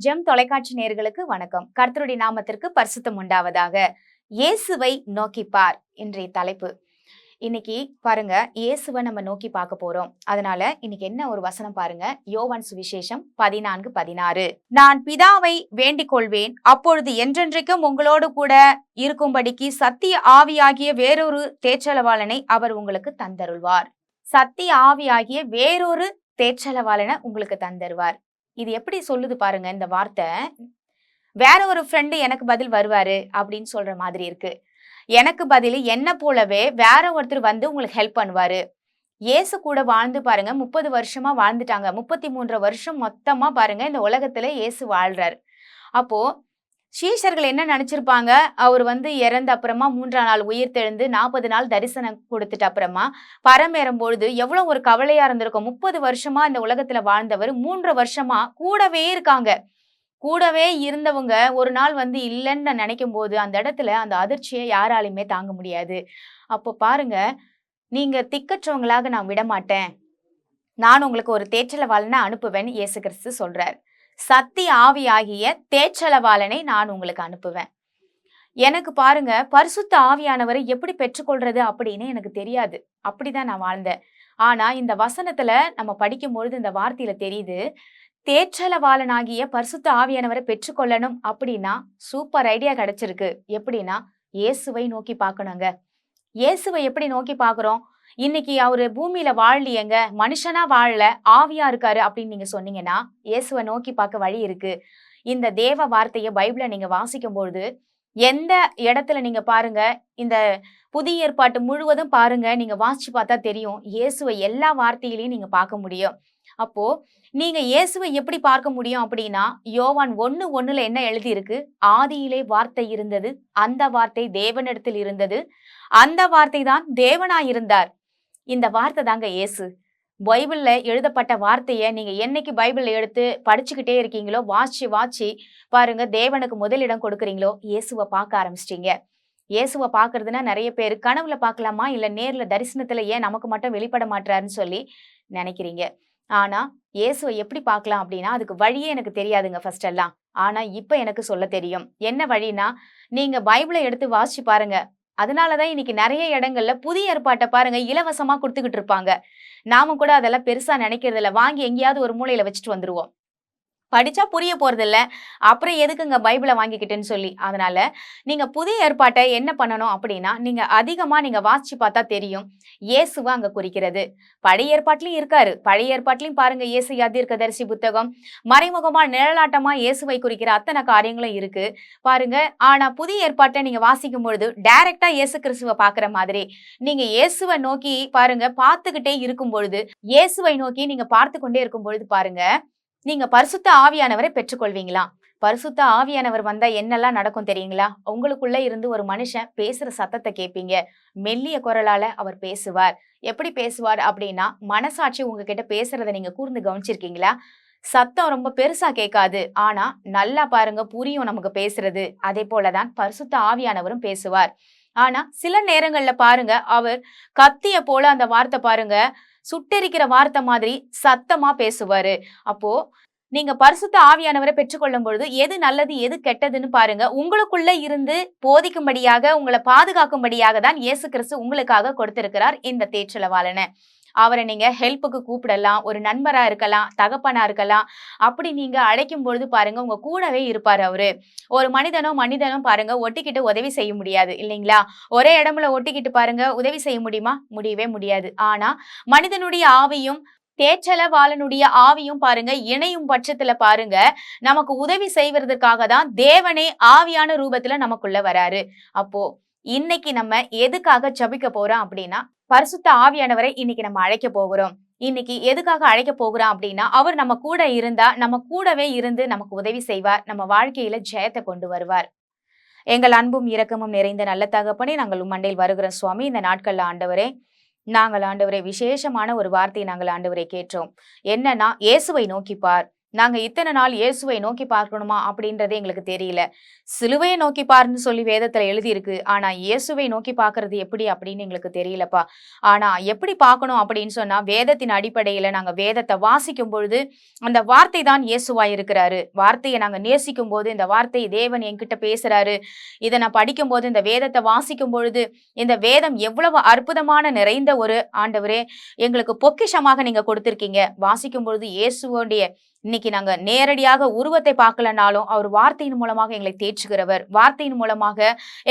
GeM தொலைக்காட்சி நேயர்களுக்கு வணக்கம். கர்த்தருடைய நாமத்திற்கு பரிசுத்தம் உண்டாவதாக. இயேசுவை நோக்கி பார் இன்றைய தலைப்பு. இன்னைக்கு பாருங்க, இயேசுவை நம்ம நோக்கி பார்க்க போறோம். அதனால இன்னைக்கு என்ன ஒரு வசனம் பாருங்க, யோவான் சுவிசேஷம் 14:16. நான் பிதாவை வேண்டிக் கொள்வேன், அப்பொழுது என்றென்றைக்கும் உங்களோடு கூட இருக்கும்படிக்கு சத்திய ஆவியாகிய வேறொரு தேற்றளவாளனை அவர் உங்களுக்கு தந்தருள்வார். சத்திய ஆவியாகிய வேறொரு தேற்றளவாளனை உங்களுக்கு தந்தருவார். இது எப்படி சொல்லுது பாருங்க இந்த வார்த்தை. வேற ஒரு ஃப்ரெண்டு எனக்கு பதில் வருவாரு அப்படின்னு சொல்ற மாதிரி இருக்கு. எனக்கு பதில் என்ன போலவே வேற ஒருத்தர் வந்து உங்களுக்கு ஹெல்ப் பண்ணுவாரு. இயேசு கூட வாழ்ந்து பாருங்க, 30 வருஷமா வாழ்ந்துட்டாங்க. 33 வருஷம் மொத்தமா பாருங்க இந்த உலகத்துல இயேசு வாழ்றாரு. அப்போ சீஷர்கள் என்ன நினைச்சிருப்பாங்க, அவர் வந்து இறந்த அப்புறமா 3ஆம் நாள் உயிர் தெழுந்து 40 நாள் தரிசனம் கொடுத்துட்டு அப்புறமா பரமேறும் பொழுது எவ்வளவு ஒரு கவலையா இருந்திருக்கும். 30 வருஷமா இந்த உலகத்துல வாழ்ந்தவர் 3 வருஷமா கூடவே இருக்காங்க. கூடவே இருந்தவங்க ஒரு நாள் வந்து இல்லைன்னு நினைக்கும் போது அந்த இடத்துல அந்த அதிர்ச்சியை யாராலையுமே தாங்க முடியாது. அப்போ பாருங்க, நீங்க திக்கற்றவங்களாக நான் விடமாட்டேன், நான் உங்களுக்கு ஒரு தேற்றளவாளனை அனுப்புவேன் இயேசு கிறிஸ்து சொல்றார். சத்திய ஆவியாகிய தேற்றளவாளனை நான் உங்களுக்கு அனுப்புவேன். எனக்கு பாருங்க, பரிசுத்த ஆவியானவரை எப்படி பெற்றுக்கொள்றது அப்படின்னு எனக்கு தெரியாது. அப்படிதான் நான் வாழ்ந்தேன். ஆனா இந்த வசனத்துல நம்ம படிக்கும் பொழுது இந்த வார்த்தையில தெரியுது, தேற்றளவாளனாகிய பரிசுத்த ஆவியானவரை பெற்றுக்கொள்ளணும் அப்படின்னா சூப்பர் ஐடியா கிடைச்சிருக்கு. எப்படின்னா இயேசுவை நோக்கி பார்க்கணுங்க. இயேசுவை எப்படி நோக்கி பார்க்கிறோம்? இன்னைக்கு அவரு பூமியில வாழலையேங்க, மனுஷனா வாழல, ஆவியா இருக்காரு அப்படின்னு நீங்க சொன்னீங்கன்னா இயேசுவை நோக்கி பார்க்க வழி இருக்கு. இந்த தேவ வார்த்தையை பைபிளை நீங்க வாசிக்கும் பொழுது எந்த இடத்துல நீங்க பாருங்க, இந்த புதிய ஏற்பாட்டு முழுவதும் பாருங்க, நீங்க வாசிச்சு பார்த்தா தெரியும், இயேசுவை எல்லா வார்த்தையிலையும் நீங்க பார்க்க முடியும். அப்போ நீங்க இயேசுவை எப்படி பார்க்க முடியும் அப்படின்னா, யோவான் 1:1 என்ன எழுதி இருக்கு? ஆதியிலே வார்த்தை இருந்தது, அந்த வார்த்தை தேவனிடத்தில் இருந்தது, அந்த வார்த்தை தான் தேவனாயிருந்தார். இந்த வார்த்தை தாங்க இயேசு. பைபிள்ல எழுதப்பட்ட வார்த்தையை நீங்க என்னைக்கு பைபிள்ல எடுத்து படிச்சுக்கிட்டே இருக்கீங்களோ, வாச்சி பாருங்க, தேவனுக்கு முதலிடம் கொடுக்குறீங்களோ, இயேசுவை பார்க்க ஆரம்பிச்சிட்டீங்க. இயேசுவை பார்க்கறதுன்னா நிறைய பேர் கனவுல பார்க்கலாமா, இல்ல நேர்ல தரிசனத்துல ஏன் நமக்கு மட்டும் வெளிப்பட மாட்டாருன்னு சொல்லி நினைக்கிறீங்க. ஆனா இயேசுவை எப்படி பார்க்கலாம் அப்படின்னா, அதுக்கு வழியே எனக்கு தெரியாதுங்க ஃபர்ஸ்ட் எல்லாம். ஆனா இப்ப எனக்கு சொல்ல தெரியும். என்ன வழினா, நீங்க பைபிளை எடுத்து வாசிச்சு பாருங்க. அதனாலதான் இன்னைக்கு நிறைய இடங்கள்ல புதிய ஏற்பாட்டை பாருங்க இலவசமா கொடுத்துக்கிட்டு இருப்பாங்க. நாம கூட அதெல்லாம் பெருசா நினைக்கிறது இல்ல. வாங்கி எங்கேயாவது ஒரு மூலையில வச்சுட்டு வந்துருவோம். படிச்சா புரிய போறது இல்ல, அப்புறம் எதுக்குங்க பைபிளை வாங்கிக்கிட்டுன்னு சொல்லி. அதனால நீங்க புதிய ஏற்பாட்டை என்ன பண்ணணும் அப்படின்னா, நீங்க அதிகமா நீங்க வாசிச்சு பார்த்தா தெரியும், இயேசுவா அங்க குறிக்கிறது. பழைய ஏற்பாட்டிலையும் இருக்காரு. பழைய ஏற்பாட்டிலையும் பாருங்க, இயேசு தீர்க்கதரிசி புத்தகம் மறைமுகமா நிழலாட்டமா இயேசுவை குறிக்கிற அத்தனை காரியங்களும் இருக்கு பாருங்க. ஆனா புதிய ஏற்பாட்டை நீங்க வாசிக்கும் பொழுது டைரக்டா இயேசு கிறிஸ்துவை பாக்குற மாதிரி நீங்க இயேசுவை நோக்கி பாருங்க, பார்த்துக்கிட்டே இருக்கும் பொழுது, இயேசுவை நோக்கி நீங்க பார்த்து கொண்டே இருக்கும் பொழுது பாருங்க, நீங்க பரிசுத்த ஆவியானவரை பெற்றுக்கொள்வீங்களாம். பரிசுத்த ஆவியானவர் வந்தா என்னெல்லாம் நடக்கும் தெரியுங்களா? உங்களுக்குள்ள இருந்து ஒரு மனுஷன் பேசுற சத்தத்தை கேட்பீங்க. மெல்லிய குரலால அவர் பேசுவார். எப்படி பேசுவார் அப்படின்னா, மனசாட்சி உங்ககிட்ட பேசுறதை நீங்க கூர்ந்து கவனிச்சிருக்கீங்களா? சத்தம் ரொம்ப பெருசா கேட்காது, ஆனா நல்லா பாருங்க புரியும் நமக்கு பேசுறது. அதே போலதான் பரிசுத்த ஆவியானவரும் பேசுவார். ஆனா சில நேரங்கள்ல பாருங்க, அவர் கத்திய போல அந்த வார்த்தை பாருங்க, சுட்டெரிக்கிற வார்த்தை மாதிரி சத்தமா பேசுவாரு. அப்போ நீங்க பரிசுத்த ஆவியானவரை பெற்றுக்கொள்ளும் பொழுது எது நல்லது எது கெட்டதுன்னு பாருங்க, உங்களுக்குள்ள இருந்து போதிக்கும்படியாக, உங்களை பாதுகாக்கும்படியாக தான் இயேசு கிறிஸ்து உங்களுக்காக கொடுத்திருக்கிறார் இந்த தேற்றளவாளனை. அவரை நீங்க ஹெல்ப்புக்கு கூப்பிடலாம், ஒரு நண்பரா இருக்கலாம், தகப்பனா இருக்கலாம். அப்படி நீங்க அழைக்கும் பொழுது பாருங்க, உங்க கூடவே இருப்பாரு அவரு. ஒரு மனிதனோ பாருங்க ஒட்டிக்கிட்டு உதவி செய்ய முடியாது இல்லைங்களா? ஒரே இடத்துல ஒட்டிக்கிட்டு பாருங்க உதவி செய்ய முடியுமா? முடியவே முடியாது. ஆனா மனிதனுடைய ஆவியும் தேற்றளவாளனுடைய ஆவியும் பாருங்க இணையும் பட்சத்துல பாருங்க, நமக்கு உதவி செய்வதற்காக தான் தேவனே ஆவியான ரூபத்துல நமக்குள்ள வராரு. அப்போ இன்னைக்கு நம்ம எதுக்காக ஜபிக்க போறோம் அப்படின்னா, பரிசுத்த ஆவியானவரை இன்னைக்கு நம்ம அழைக்க போகிறோம். இன்னைக்கு எதுக்காக அழைக்க போகிறோம் அப்படின்னா, அவர் நம்ம கூட இருந்தா, நம்ம கூடவே இருந்து நமக்கு உதவி செய்வார், நம்ம வாழ்க்கையில ஜெயத்தை கொண்டு வருவார். எங்கள் அன்பும் இரக்கமும் நிறைந்த நல்ல தகப்பனே, நாங்கள் மண்டையில் வருகிற சுவாமி, இந்த நாட்கள்ல ஆண்டவரே, நாங்கள் ஆண்டவரே விசேஷமான ஒரு வார்த்தையை நாங்கள் ஆண்டவரை கேட்டோம். என்னன்னா, இயேசுவை நோக்கிப்பார். நாங்க இத்தனை நாள் இயேசுவை நோக்கி பார்க்கணுமா அப்படின்றதே எங்களுக்கு தெரியல. சிலுவையை நோக்கி பாருன்னு சொல்லி வேதத்துல எழுதியிருக்கு. ஆனா இயேசுவை நோக்கி பார்க்கிறது எப்படி அப்படின்னு எங்களுக்கு தெரியலப்பா. ஆனா எப்படி பார்க்கணும் அப்படின்னு சொன்னா, வேதத்தின் அடிப்படையில நாங்க வேதத்தை வாசிக்கும் பொழுது அந்த வார்த்தை தான் இயேசுவா இருக்கிறாரு. வார்த்தையை நாங்க நேசிக்கும் போது இந்த வார்த்தை தேவன் என்கிட்ட பேசுறாரு. இதை நான் படிக்கும் போது, இந்த வேதத்தை வாசிக்கும் பொழுது, இந்த வேதம் எவ்வளவு அற்புதமான நிறைந்த ஒரு ஆண்டவரே எங்களுக்கு பொக்கிஷமாக நீங்க கொடுத்திருக்கீங்க. வாசிக்கும் பொழுது இயேசுவோடைய இன்னைக்கு நாங்க நேரடியாக உருவத்தை பார்க்கலனாலும் அவர் வார்த்தையின் மூலமாக எங்களை தேற்றுகிறவர், வார்த்தையின் மூலமாக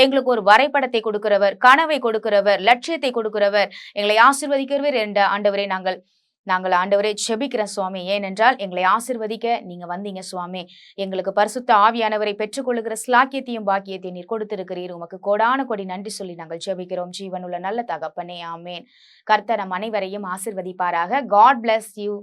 எங்களுக்கு ஒரு வரைபடத்தை கொடுக்கிறவர், கனவை கொடுக்கிறவர், லட்சியத்தை கொடுக்கிறவர், எங்களை ஆசீர்வதிக்கிறவர் என்ற ஆண்டவரே நாங்கள் நாங்கள் ஆண்டவரே ஜெபிக்கிறோம் சுவாமி. ஏனென்றால் எங்களை ஆசீர்வதிக்க நீங்க வந்தீங்க சுவாமி. எங்களுக்கு பரிசுத்த ஆவியானவரை பெற்றுக்கொள்ளுகிற ஸ்லாக்கியத்தையும் பாக்கியத்தையும் நீர் கொடுத்திருக்கிறீர். உமக்கு கோடான கோடி நன்றி சொல்லி நாங்கள் ஜெபிக்கிறோம். ஜீவனுள்ள நல்ல தகப்பனே, ஆமேன். கர்த்தர் நம் அனைவரையும் ஆசீர்வதிப்பாராக. God bless you.